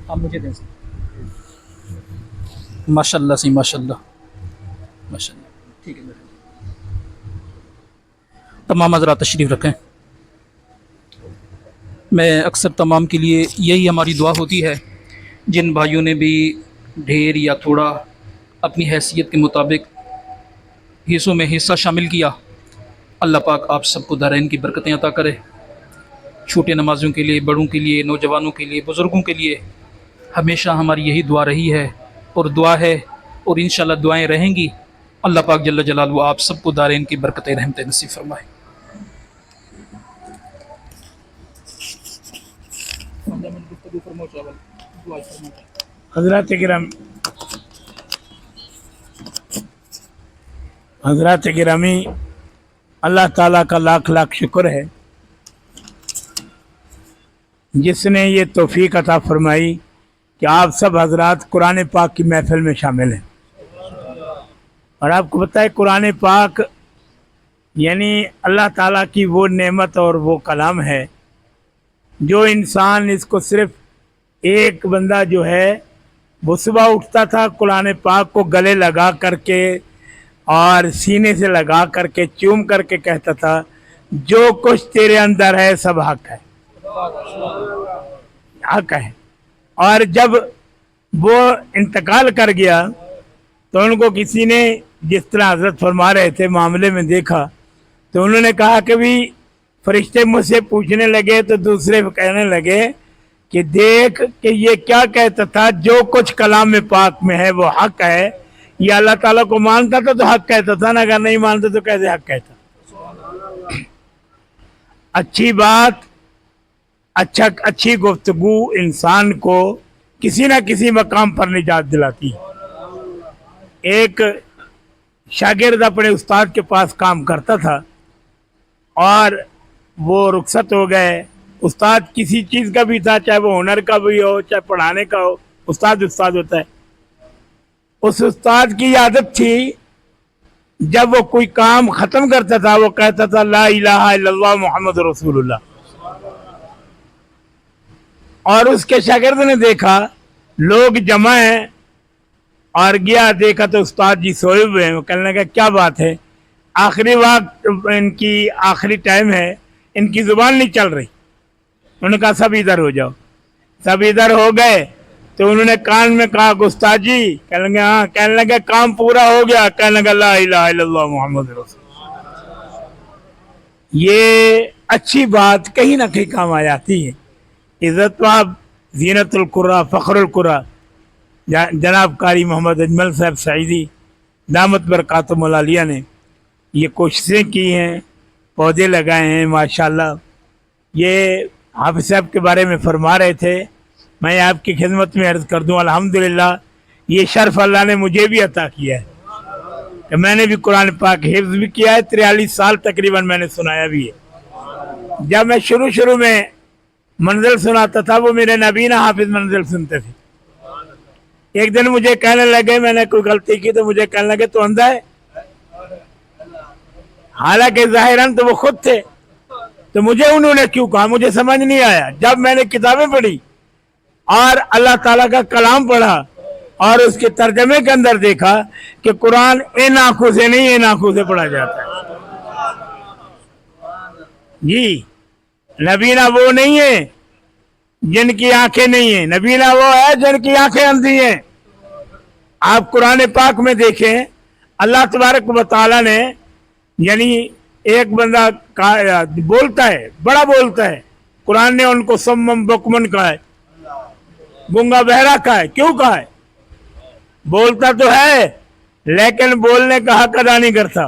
آپ مجھے دیں ماشاء اللہ سی ماشاء اللہ ماشاء اللہ ٹھیک ہے تمام حضرات تشریف رکھیں میں اکثر تمام کے لیے یہی ہماری دعا ہوتی ہے جن بھائیوں نے بھی ڈھیر یا تھوڑا اپنی حیثیت کے مطابق حصوں میں حصہ شامل کیا اللہ پاک آپ سب کو دارین کی برکتیں عطا کرے چھوٹے نمازیوں کے لیے بڑوں کے لیے نوجوانوں کے لیے بزرگوں کے لیے ہمیشہ ہماری یہی دعا رہی ہے اور دعا ہے اور انشاءاللہ دعائیں رہیں گی اللہ پاک جل جلالہ آپ سب کو دارین کی برکتیں رحمتیں نصیب فرمائے حضرات کرام حضرات گرامی اللہ تعالیٰ کا لاکھ لاکھ شکر ہے جس نے یہ توفیق عطا فرمائی کہ آپ سب حضرات قرآن پاک کی محفل میں شامل ہیں اور آپ کو پتہ ہے قرآن پاک یعنی اللہ تعالیٰ کی وہ نعمت اور وہ کلام ہے جو انسان اس کو صرف ایک بندہ جو ہے وہ صبح اٹھتا تھا قرآن پاک کو گلے لگا کر کے اور سینے سے لگا کر کے چوم کر کے کہتا تھا جو کچھ تیرے اندر ہے سب حق ہے حق ہے اور جب وہ انتقال کر گیا تو ان کو کسی نے جس طرح حضرت فرما رہے تھے معاملے میں دیکھا تو انہوں نے کہا کہ بھی فرشتے مجھ سے پوچھنے لگے تو دوسرے کہنے لگے کہ دیکھ کہ یہ کیا کہتا تھا جو کچھ کلام پاک میں ہے وہ حق ہے یہ اللہ تعالیٰ کو مانتا تھا تو حق کہتا تھا نا اگر نہیں مانتا تو کیسے حق کہتا اچھی بات اچھی گفتگو انسان کو کسی نہ کسی مقام پر نجات دلاتی ہے ایک شاگرد اپنے استاد کے پاس کام کرتا تھا اور وہ رخصت ہو گئے استاد کسی چیز کا بھی تھا چاہے وہ ہنر کا بھی ہو چاہے پڑھانے کا ہو استاد ہوتا ہے اس استاد کی عادت تھی جب وہ کوئی کام ختم کرتا تھا وہ کہتا تھا لا الہ الا اللہ محمد رسول اللہ اور اس کے شاگرد نے دیکھا لوگ جمع ہیں اور گیا دیکھا تو استاد جی سوئے ہوئے ہیں وہ کہنے لگا کیا بات ہے آخری وقت ان کی آخری ٹائم ہے ان کی زبان نہیں چل رہی انہوں نے کہا سب ادھر ہو جاؤ سب ادھر ہو گئے تو انہوں نے کان میں کہا استاد جی کہنے لگے ہاں کہنے لگے کام پورا ہو گیا کہنے لگا لا الہ الا اللہ محمد رسول اللہ یہ اچھی بات کہیں نہ کہیں کام آ جاتی ہے عزت واب زینت القرا فخر القرا جناب قاری محمد اجمل صاحب سعیدی دامت برکاتہم العالیہ نے یہ کوششیں کی ہیں پودے لگائے ہیں ماشاءاللہ یہ حافظ صاحب کے بارے میں فرما رہے تھے میں آپ کی خدمت میں عرض کر دوں الحمدللہ یہ شرف اللہ نے مجھے بھی عطا کیا ہے کہ میں نے بھی قرآن پاک حفظ بھی کیا ہے 43 سال تقریباً میں نے سنایا بھی ہے جب میں شروع میں منزل سناتا تھا وہ میرے نبینا حافظ منزل سنتے تھے ایک دن مجھے کہنے لگے میں نے کوئی غلطی کی تو مجھے کہنے لگے تو اندھا ہے حالانکہ ظاہراً تو وہ خود تھے تو مجھے انہوں نے کیوں کہا مجھے سمجھ نہیں آیا جب میں نے کتابیں پڑھی اور اللہ تعالیٰ کا کلام پڑھا اور اس کے ترجمے کے اندر دیکھا کہ قرآن ان آنکھوں سے نہیں ان آنکھوں سے پڑھا جاتا ہے جی نبینا وہ نہیں ہے جن کی آنکھیں نہیں ہیں نبینا وہ ہے جن کی آنکھیں اندھی ہیں آپ قرآن پاک میں دیکھیں اللہ تبارک و تعالیٰ نے یعنی ایک بندہ بولتا ہے بڑا بولتا ہے قرآن نے ان کو سمم بکمن کہا ہے گنگا بہرا کہا ہے کیوں کہا ہے بولتا تو ہے لیکن بولنے کا حق ادا نہیں کرتا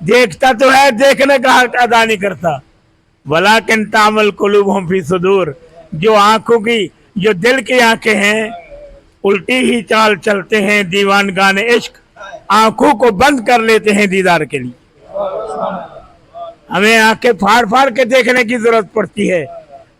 دیکھتا تو ہے دیکھنے کا حق ادا نہیں کرتا ولیکن تعمل قلوبہم فی صدور جو آنکھوں کی جو دل کی آنکھیں ہیں الٹی ہی چال چلتے ہیں دیوان گان عشق آنکھوں کو بند کر لیتے ہیں دیدار کے لیے ہمیں آنکھیں پھاڑ پھاڑ کے دیکھنے کی ضرورت پڑتی ہے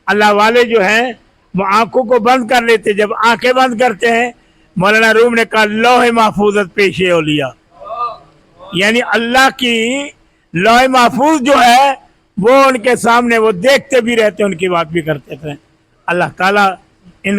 اللہ والے جو ہیں وہ آنکھوں کو بند کر لیتے جب آنکھیں بند کرتے ہیں مولانا روم نے کہا لوح محفوظت پیش اولیاء یعنی اللہ کی لوح محفوظ جو ہے وہ ان کے سامنے وہ دیکھتے بھی رہتے ان کی بات بھی کرتے تھے اللہ تعالیٰ ان